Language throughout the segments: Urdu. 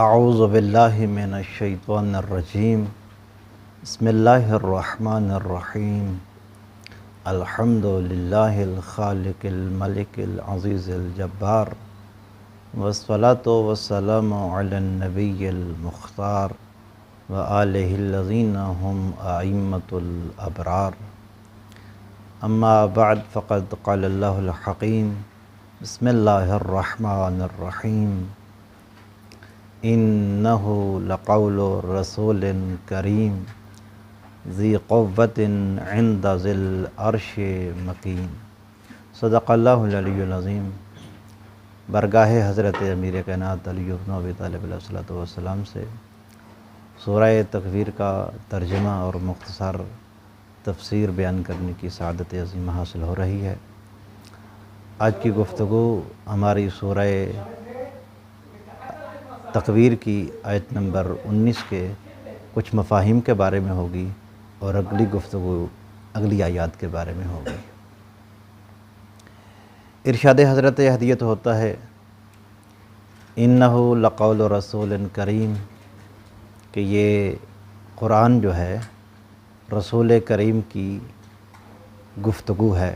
اعوذ باللہ من الشیطان الرجیم بسم اللہ الرحمن الرحیم الحمد للہ الخالق الملک العزیز الجبار والصلاة والسلام علی النبی المختار وآلہ الذین هم ائمۃ الابرار اما بعد فقد قال اللہ الحکیم بسم اللہ الرحمن الرحیم انہ لقول رسول کریم ذی قوۃ عند ذی العرش مکین صدق اللہ العلی العظیم۔ برگاہ حضرت امیر کائنات علی بن ابی طالب علیہ الصلوۃ والسلام سے سورہ تکویر کا ترجمہ اور مختصر تفسیر بیان کرنے کی سعادت عظیمہ حاصل ہو رہی ہے۔ آج کی گفتگو ہماری سورہ تکویر کی آیت نمبر 19 کے کچھ مفاہیم کے بارے میں ہوگی اور اگلی گفتگو اگلی آیات کے بارے میں ہوگی۔ ارشاد حضرت ہدیت ہوتا ہے انہ لقول رسول کریم، کہ یہ قرآن جو ہے رسول کریم کی گفتگو ہے۔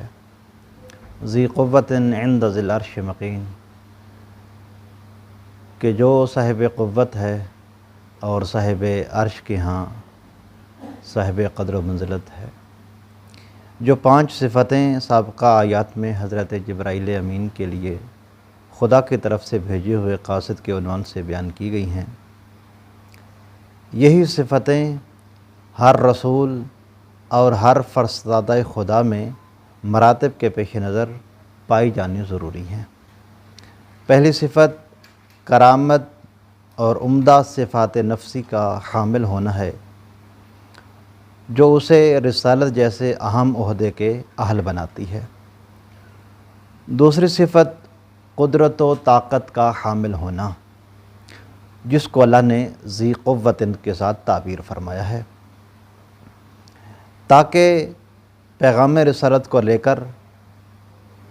ذی قوۃ عند ذی العرش مکین، کہ جو صاحب قوت ہے اور صاحب عرش کے ہاں صاحب قدر و منزلت ہے۔ جو 5 صفتیں سابقہ آیات میں حضرت جبرائیل امین کے لیے خدا کی طرف سے بھیجے ہوئے قاصد کے عنوان سے بیان کی گئی ہیں، یہی صفتیں ہر رسول اور ہر فرستادہ خدا میں مراتب کے پیش نظر پائی جانی ضروری ہیں۔ پہلی صفت کرامت اور عمدہ صفات نفسی کا حامل ہونا ہے، جو اسے رسالت جیسے اہم عہدے کے اہل بناتی ہے۔ دوسری صفت قدرت و طاقت کا حامل ہونا، جس کو اللہ نے ذی قوت کے ساتھ تعبیر فرمایا ہے، تاکہ پیغام رسالت کو لے کر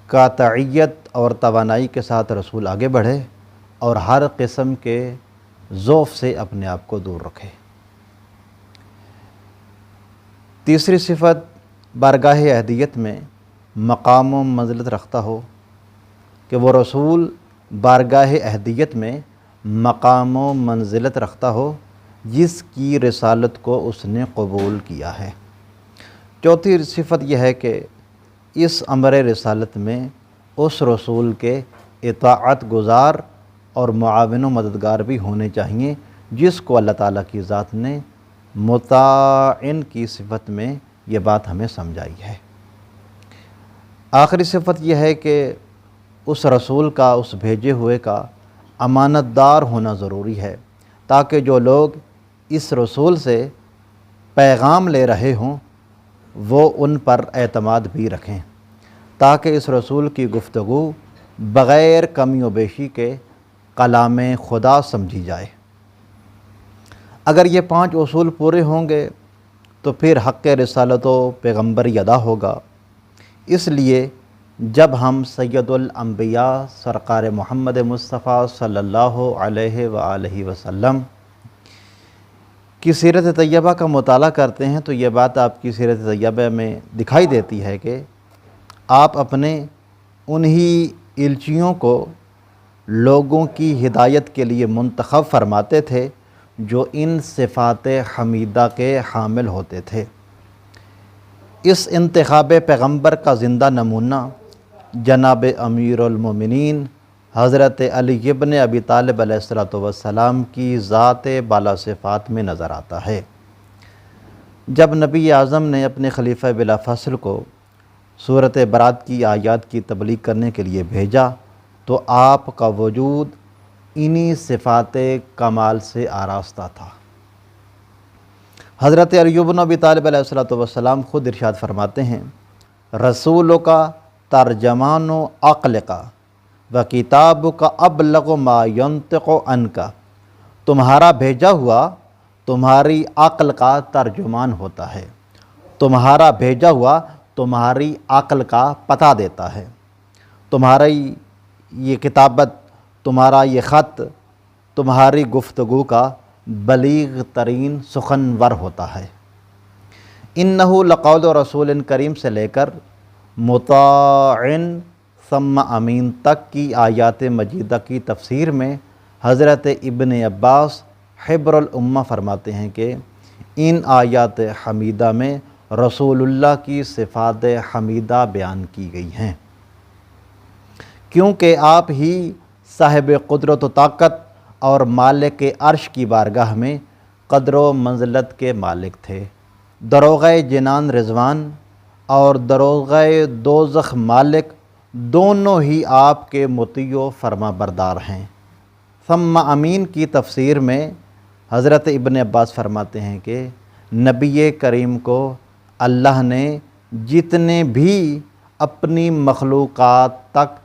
قاطعیت اور توانائی کے ساتھ رسول آگے بڑھے اور ہر قسم کے ضعف سے اپنے آپ کو دور رکھے۔ تیسری صفت بارگاہ اہدیت میں مقام و منزلت رکھتا ہو، کہ وہ رسول بارگاہ اہدیت میں مقام و منزلت رکھتا ہو جس کی رسالت کو اس نے قبول کیا ہے۔ چوتھی صفت یہ ہے کہ اس امر رسالت میں اس رسول کے اطاعت گزار اور معاون و مددگار بھی ہونے چاہیے، جس کو اللہ تعالیٰ کی ذات نے مطاعن کی صفت میں یہ بات ہمیں سمجھائی ہے۔ آخری صفت یہ ہے کہ اس رسول کا، اس بھیجے ہوئے کا امانت دار ہونا ضروری ہے، تاکہ جو لوگ اس رسول سے پیغام لے رہے ہوں وہ ان پر اعتماد بھی رکھیں، تاکہ اس رسول کی گفتگو بغیر کمی و بیشی کے کلام خدا سمجھی جائے۔ اگر یہ 5 اصول پورے ہوں گے تو پھر حق رسالت و پیغمبری ادا ہوگا۔ اس لیے جب ہم سید الانبیاء سرکار محمد مصطفیٰ صلی اللہ علیہ وآلہ وسلم کی سیرت طیبہ کا مطالعہ کرتے ہیں تو یہ بات آپ کی سیرت طیبہ میں دکھائی دیتی ہے کہ آپ اپنے انہی الچیوں کو لوگوں کی ہدایت کے لیے منتخب فرماتے تھے جو ان صفات حمیدہ کے حامل ہوتے تھے۔ اس انتخاب پیغمبر کا زندہ نمونہ جناب امیر المومنین حضرت علی بن ابی طالب علیہ السلام کی ذات بالا صفات میں نظر آتا ہے۔ جب نبی اعظم نے اپنے خلیفہ بلا فصل کو سورۃ برات کی آیات کی تبلیغ کرنے کے لیے بھیجا تو آپ کا وجود انہی صفات کمال سے آراستہ تھا۔ حضرت علی بن ابی طالب علیہ السلام خود ارشاد فرماتے ہیں، رسولوں کا ترجمان و عقل کا و کتاب کا ابلغ ما ینطق عنک، تمہارا بھیجا ہوا تمہاری عقل کا ترجمان ہوتا ہے، تمہارا بھیجا ہوا تمہاری عقل کا پتہ دیتا ہے، تمہاری یہ کتابت، تمہارا یہ خط تمہاری گفتگو کا بلیغ ترین سخنور ہوتا ہے۔ انہو لقول رسول کریم سے لے کر مطاع ثم امین تک کی آیات مجیدہ کی تفسیر میں حضرت ابن عباس حبر الامہ فرماتے ہیں کہ ان آیات حمیدہ میں رسول اللہ کی صفات حمیدہ بیان کی گئی ہیں، کیونکہ آپ ہی صاحب قدرت و طاقت اور مالک عرش کی بارگاہ میں قدر و منزلت کے مالک تھے۔ دروغہ جنان رضوان اور دروغہ دوزخ مالک دونوں ہی آپ کے مطیع و فرما بردار ہیں۔ ثم امین کی تفسیر میں حضرت ابن عباس فرماتے ہیں کہ نبی کریم کو اللہ نے جتنے بھی اپنی مخلوقات تک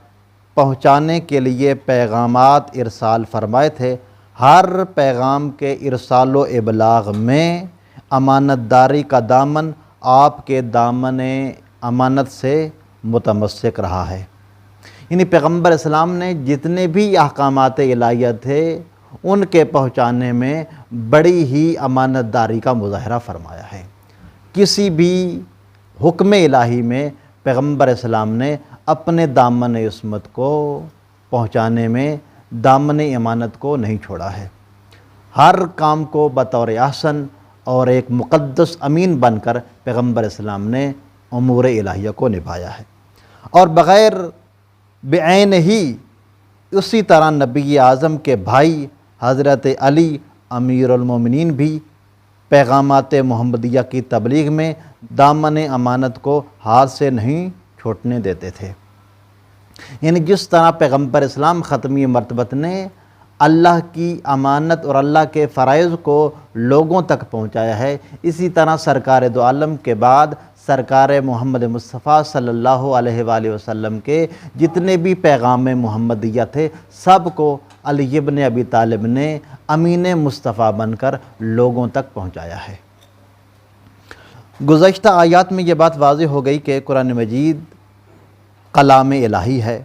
پہنچانے کے لیے پیغامات ارسال فرمائے تھے، ہر پیغام کے ارسال و ابلاغ میں امانت داری کا دامن آپ کے دامن امانت سے متمسک رہا ہے۔ یعنی پیغمبر اسلام نے جتنے بھی احکامات الہیہ تھے ان کے پہنچانے میں بڑی ہی امانت داری کا مظاہرہ فرمایا ہے۔ کسی بھی حکم الہی میں پیغمبر اسلام نے اپنے دامن عصمت کو پہنچانے میں دامن امانت کو نہیں چھوڑا ہے۔ ہر کام کو بطور احسن اور ایک مقدس امین بن کر پیغمبر اسلام نے امور الہیہ کو نبھایا ہے۔ اور بغیر بعین ہی اسی طرح نبی اعظم کے بھائی حضرت علی امیر المومنین بھی پیغامات محمدیہ کی تبلیغ میں دامن امانت کو ہاتھ سے نہیں چھوٹنے دیتے تھے۔ یعنی جس طرح پیغمبر اسلام ختمی مرتبت نے اللہ کی امانت اور اللہ کے فرائض کو لوگوں تک پہنچایا ہے، اسی طرح سرکار دو عالم کے بعد سرکار محمد مصطفیٰ صلی اللہ علیہ وآلہ وسلم کے جتنے بھی پیغام محمدیہ تھے سب کو علی ابن ابی طالب نے امین مصطفیٰ بن کر لوگوں تک پہنچایا ہے۔ گزشتہ آیات میں یہ بات واضح ہو گئی کہ قرآن مجید کلام الہی ہے،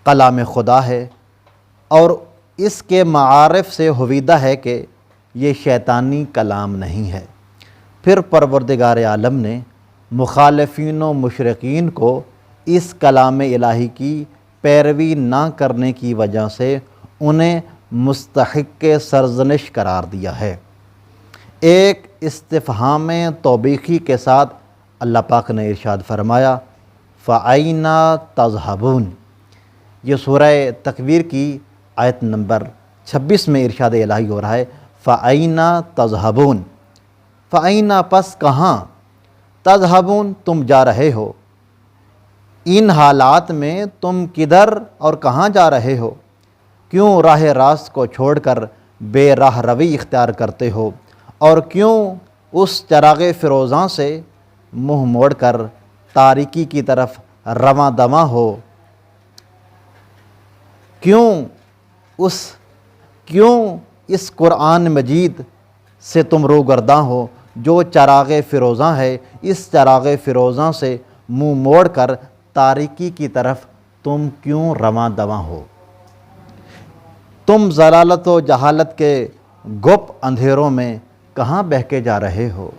کلام خدا ہے، اور اس کے معارف سے ہویدہ ہے کہ یہ شیطانی کلام نہیں ہے۔ پھر پروردگار عالم نے مخالفین و مشرقین کو اس کلام الہی کی پیروی نہ کرنے کی وجہ سے انہیں مستحق سرزنش قرار دیا ہے۔ ایک استفہام توبیخی کے ساتھ اللہ پاک نے ارشاد فرمایا فَأَيْنَ تَذْهَبُونَ۔ یہ سورہ تکویر کی آیت نمبر 26 میں ارشاد الہی ہو رہا ہے فَأَيْنَ تَذْهَبُونَ، فَأَيْنَ پس کہاں، تذہبون تم جا رہے ہو، ان حالات میں تم کدھر اور کہاں جا رہے ہو، کیوں راہ راست کو چھوڑ کر بے راہ روی اختیار کرتے ہو، اور کیوں اس چراغ فروزاں سے منہ موڑ کر تاریکی کی طرف رواں دواں ہو، کیوں اس قرآن مجید سے تم روگرداں ہو جو چراغ فروزاں ہے، اس چراغ فروزاں سے منہ موڑ کر تاریکی کی طرف تم کیوں رواں دواں ہو، تم ضلالت و جہالت کے گپ اندھیروں میں کہاں بہکے جا رہے ہو۔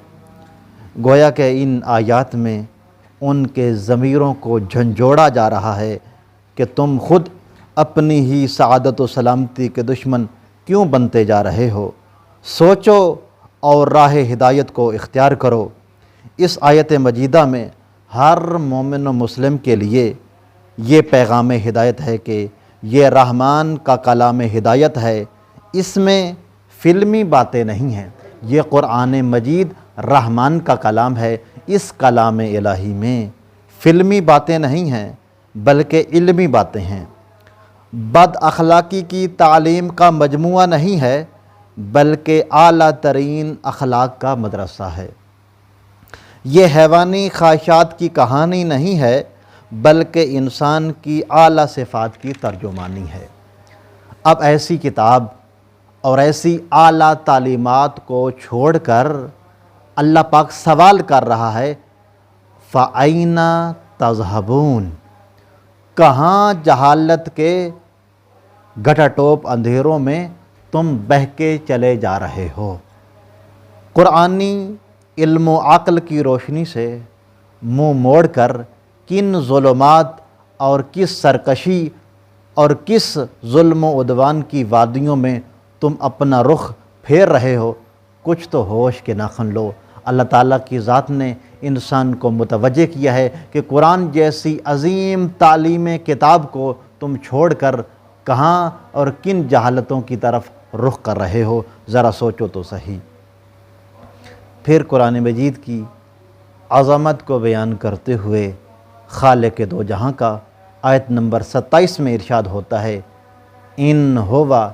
گویا کہ ان آیات میں ان کے ضمیروں کو جھنجھوڑا جا رہا ہے کہ تم خود اپنی ہی سعادت و سلامتی کے دشمن کیوں بنتے جا رہے ہو، سوچو اور راہ ہدایت کو اختیار کرو۔ اس آیت مجیدہ میں ہر مومن و مسلم کے لیے یہ پیغام ہدایت ہے کہ یہ رحمان کا کلام ہدایت ہے، اس میں فلمی باتیں نہیں ہیں، یہ قرآن مجید رحمان کا کلام ہے، اس کلام الہی میں فلمی باتیں نہیں ہیں بلکہ علمی باتیں ہیں، بد اخلاقی کی تعلیم کا مجموعہ نہیں ہے بلکہ اعلیٰ ترین اخلاق کا مدرسہ ہے، یہ حیوانی خواہشات کی کہانی نہیں ہے بلکہ انسان کی اعلیٰ صفات کی ترجمانی ہے۔ اب ایسی کتاب اور ایسی اعلیٰ تعلیمات کو چھوڑ کر اللہ پاک سوال کر رہا ہے فَأَيْنَ تَذْهَبُونَ، کہاں جہالت کے گٹا ٹوپ اندھیروں میں تم بہکے چلے جا رہے ہو۔ قرآنی علم و عقل کی روشنی سے منہ موڑ کر کن ظلمات اور کس سرکشی اور کس ظلم و عدوان کی وادیوں میں تم اپنا رخ پھیر رہے ہو، کچھ تو ہوش کے ناخن لو۔ اللہ تعالیٰ کی ذات نے انسان کو متوجہ کیا ہے کہ قرآن جیسی عظیم تعلیم کتاب کو تم چھوڑ کر کہاں اور کن جہالتوں کی طرف رخ کر رہے ہو، ذرا سوچو تو صحیح۔ پھر قرآن مجید کی عظمت کو بیان کرتے ہوئے خالق دو جہاں کا آیت نمبر 27 میں ارشاد ہوتا ہے، ان ہوا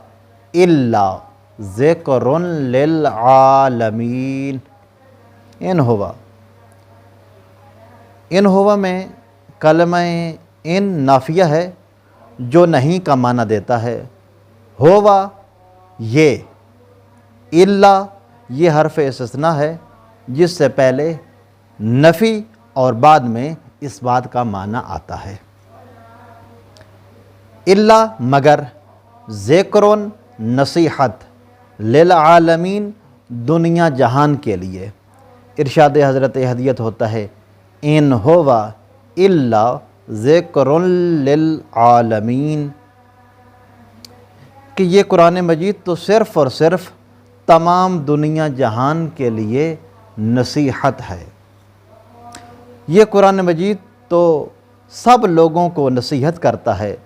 الا ذکر للعالمین۔ ان ہوا میں کلمہ ان نافیہ ہے جو نہیں کا معنی دیتا ہے، ہوا یہ، الا یہ حرف استثناء ہے جس سے پہلے نفی اور بعد میں اس بات کا معنی آتا ہے۔ الا مگر، ذکرن نصیحت، للعالمین دنیا جہان کے لیے۔ ارشاد حضرت ہدیت ہوتا ہے، ان ہوا الا ذکر للعالمین، کہ یہ قرآن مجید تو صرف اور صرف تمام دنیا جہان کے لیے نصیحت ہے۔ یہ قرآن مجید تو سب لوگوں کو نصیحت کرتا ہے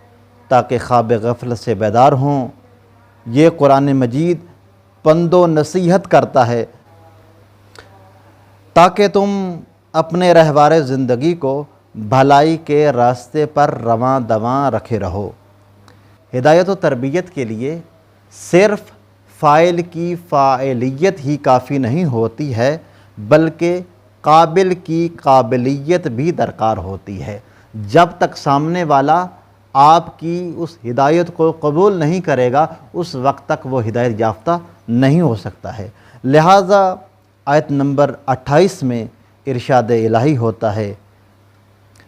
تاکہ خواب غفلت سے بیدار ہوں۔ یہ قرآن مجید پند و نصیحت کرتا ہے تاکہ تم اپنے رہبار زندگی کو بھلائی کے راستے پر رواں دواں رکھے رہو۔ ہدایت و تربیت کے لیے صرف فاعل کی فاعلیت ہی کافی نہیں ہوتی ہے، بلکہ قابل کی قابلیت بھی درکار ہوتی ہے۔ جب تک سامنے والا آپ کی اس ہدایت کو قبول نہیں کرے گا، اس وقت تک وہ ہدایت یافتہ نہیں ہو سکتا ہے۔ لہٰذا آیت نمبر 28 میں ارشاد الہی ہوتا ہے،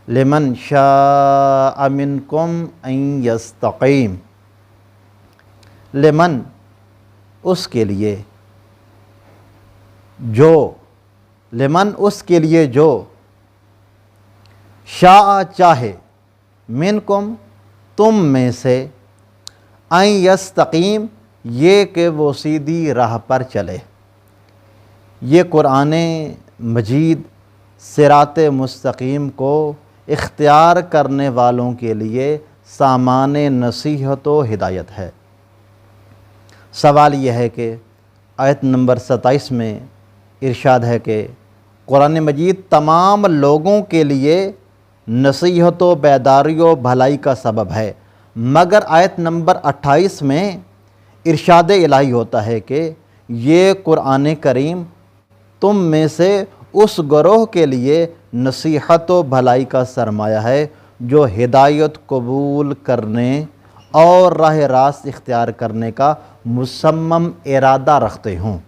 لمن شاء منکم ان یستقیم۔ لمن اس کے لیے جو، لمن اس کے لیے جو، شاء چاہے، منکم تم میں سے، ان یستقیم یہ کہ وہ سیدھی راہ پر چلے۔ یہ قرآن مجید صراط مستقیم کو اختیار کرنے والوں کے لیے سامان نصیحت و ہدایت ہے۔ سوال یہ ہے کہ آیت نمبر 27 میں ارشاد ہے کہ قرآن مجید تمام لوگوں کے لیے نصیحت و بیداری و بھلائی کا سبب ہے، مگر آیت نمبر 28 میں ارشاد الہی ہوتا ہے کہ یہ قرآن کریم تم میں سے اس گروہ کے لیے نصیحت و بھلائی کا سرمایہ ہے جو ہدایت قبول کرنے اور راہ راست اختیار کرنے کا مصمم ارادہ رکھتے ہوں۔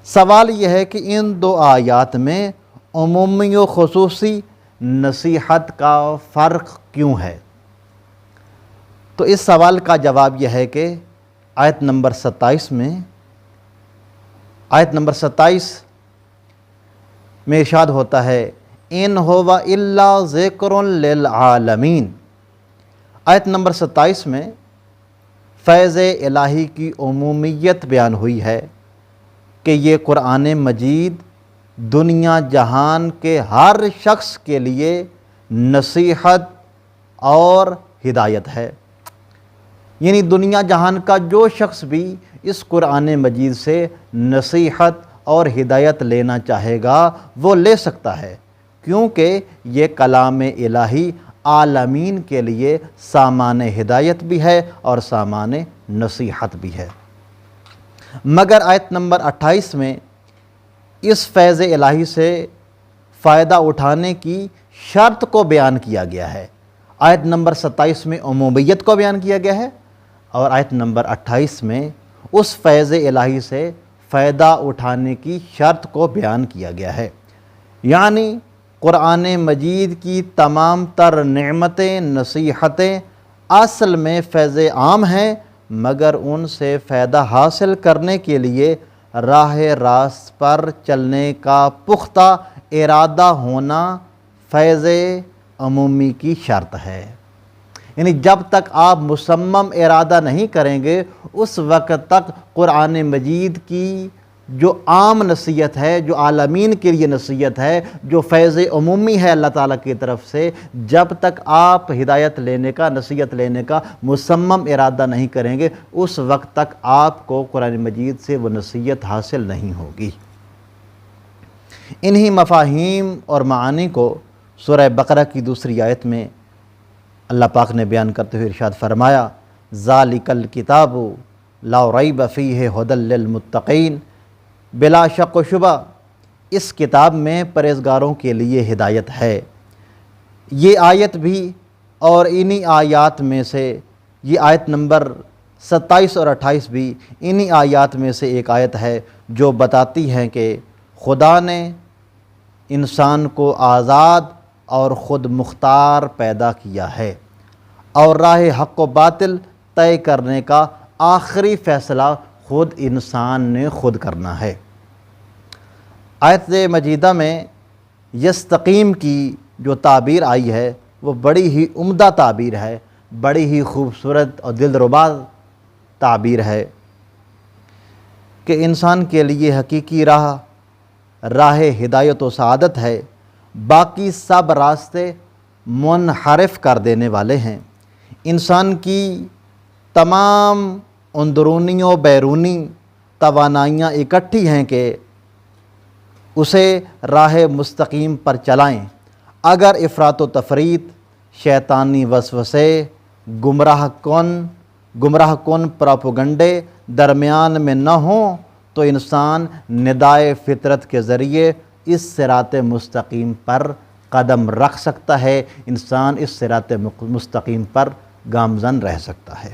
سوال یہ ہے کہ ان دو آیات میں عمومی و خصوصی نصیحت کا فرق کیوں ہے؟ تو اس سوال کا جواب یہ ہے کہ آیت نمبر 27 میں ارشاد ہوتا ہے، ان ہوا الا ذکر للعالمین۔ آیت نمبر 27 میں فیض الہی کی عمومیت بیان ہوئی ہے کہ یہ قرآن مجید دنیا جہان کے ہر شخص کے لیے نصیحت اور ہدایت ہے۔ یعنی دنیا جہان کا جو شخص بھی اس قرآن مجید سے نصیحت اور ہدایت لینا چاہے گا وہ لے سکتا ہے، کیونکہ یہ کلام الہی عالمین کے لیے سامان ہدایت بھی ہے اور سامان نصیحت بھی ہے۔ مگر آیت نمبر 28 میں اس فیض الہی سے فائدہ اٹھانے کی شرط کو بیان کیا گیا ہے۔ آیت نمبر 27 میں عمومیت کو بیان کیا گیا ہے اور آیت نمبر 28 میں اس فیض الہی سے فائدہ اٹھانے کی شرط کو بیان کیا گیا ہے۔ یعنی قرآن مجید کی تمام تر نعمتیں، نصیحتیں اصل میں فیض عام ہیں، مگر ان سے فائدہ حاصل کرنے کے لیے راہ راست پر چلنے کا پختہ ارادہ ہونا فیض عمومی کی شرط ہے۔ یعنی جب تک آپ مصمم ارادہ نہیں کریں گے اس وقت تک قرآن مجید کی جو عام نصیحت ہے، جو عالمین کے لیے نصیحت ہے، جو فیض عمومی ہے اللہ تعالیٰ کی طرف سے، جب تک آپ ہدایت لینے کا، نصیحت لینے کا مصمم ارادہ نہیں کریں گے اس وقت تک آپ کو قرآن مجید سے وہ نصیحت حاصل نہیں ہوگی۔ انہی مفاہیم اور معانی کو سورہ بقرہ کی دوسری آیت میں اللہ پاک نے بیان کرتے ہوئے ارشاد فرمایا، ذالک الکتاب لا ریب فیہ ھدی للمتقین، بلا شک و شبہ اس کتاب میں پرہیزگاروں کے لیے ہدایت ہے۔ یہ آیت بھی اور انہی آیات میں سے، یہ آیت نمبر 27 اور 28 بھی انہی آیات میں سے ایک آیت ہے جو بتاتی ہیں کہ خدا نے انسان کو آزاد اور خود مختار پیدا کیا ہے اور راہ حق و باطل طے کرنے کا آخری فیصلہ خود انسان نے خود کرنا ہے۔ آیت مجیدہ میں یستقیم کی جو تعبیر آئی ہے وہ بڑی ہی عمدہ تعبیر ہے، بڑی ہی خوبصورت اور دلربا تعبیر ہے کہ انسان کے لیے حقیقی راہ ہدایت و سعادت ہے، باقی سب راستے منحرف کر دینے والے ہیں۔ انسان کی تمام اندرونی و بیرونی توانائیاں اکٹھی ہیں کہ اسے راہ مستقیم پر چلائیں۔ اگر افراط و تفریط، شیطانی وسوسے، گمراہ کن پراپوگنڈے درمیان میں نہ ہوں تو انسان ندائے فطرت کے ذریعے اس صراط مستقیم پر قدم رکھ سکتا ہے، انسان اس صراط مستقیم پر گامزن رہ سکتا ہے۔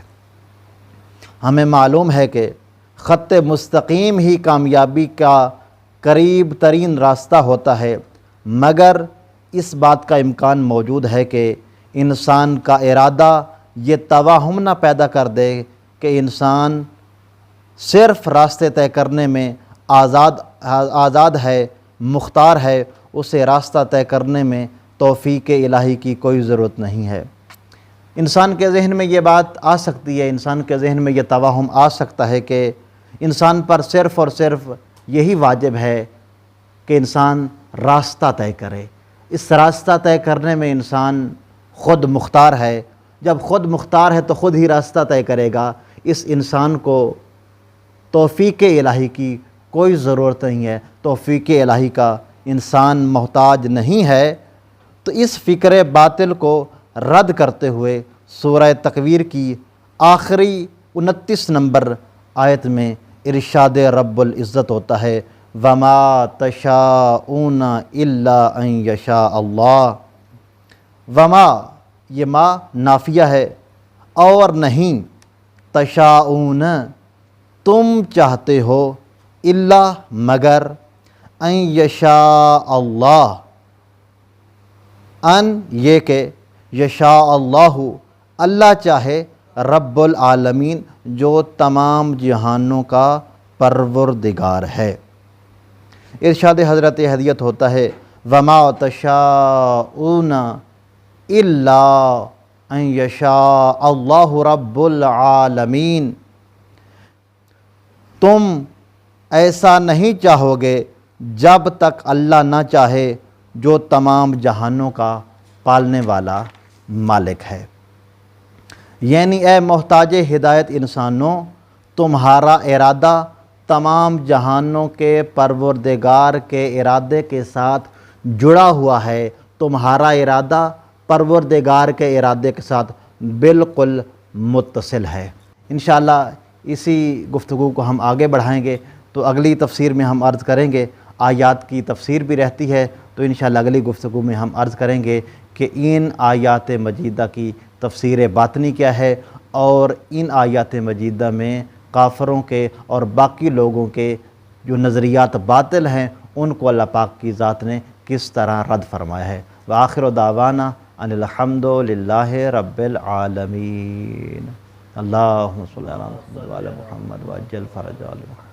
ہمیں معلوم ہے کہ خط مستقیم ہی کامیابی کا قریب ترین راستہ ہوتا ہے، مگر اس بات کا امکان موجود ہے کہ انسان کا ارادہ یہ توہم نہ پیدا کر دے کہ انسان صرف راستے طے کرنے میں آزاد ہے، مختار ہے، اسے راستہ طے کرنے میں توفیق الہی کی کوئی ضرورت نہیں ہے۔ انسان کے ذہن میں یہ بات آ سکتی ہے، انسان کے ذہن میں یہ توہم آ سکتا ہے کہ انسان پر صرف اور صرف یہی واجب ہے کہ انسان راستہ طے کرے، اس راستہ طے کرنے میں انسان خود مختار ہے، جب خود مختار ہے تو خود ہی راستہ طے کرے گا، اس انسان کو توفیق الہی کی کوئی ضرورت نہیں ہے، توفیق الہی کا انسان محتاج نہیں ہے۔ تو اس فکر باطل کو رد کرتے ہوئے سورہ تکویر کی آخری 29 نمبر آیت میں ارشاد رب العزت ہوتا ہے، وَمَا تَشَاءُونَ إِلَّا أَن يَشَاءَ اللَّهُ۔ وما یہ ما نافیہ ہے، اور نہیں، تشاءون تم چاہتے ہو، الا مگر، ان یشاء اللہ، ان یہ کہ یشاء اللہ اللہ چاہے، رب العالمین جو تمام جہانوں کا پروردگار ہے۔ ارشاد حضرت ہدیت ہوتا ہے، وما تشاءون الا ان یشاء اللہ رب العالمین۔ تم ایسا نہیں چاہو گے جب تک اللہ نہ چاہے جو تمام جہانوں کا پالنے والا مالک ہے۔ یعنی اے محتاج ہدایت انسانوں، تمہارا ارادہ تمام جہانوں کے پروردگار کے ارادے کے ساتھ جڑا ہوا ہے، تمہارا ارادہ پروردگار کے ارادے کے ساتھ بالکل متصل ہے۔ انشاءاللہ اسی گفتگو کو ہم آگے بڑھائیں گے، تو اگلی تفسیر میں ہم عرض کریں گے، آیات کی تفسیر بھی رہتی ہے، تو انشاءاللہ اگلی گفتگو میں ہم عرض کریں گے کہ ان آیات مجیدہ کی تفسیر باطنی کیا ہے، اور ان آیات مجیدہ میں کافروں کے اور باقی لوگوں کے جو نظریات باطل ہیں ان کو اللہ پاک کی ذات نے کس طرح رد فرمایا ہے۔ وآخر دعوانا ان الحمد للہ رب العالمین۔ اللہم صلی علی محمد وعلی محمد وعجل فرج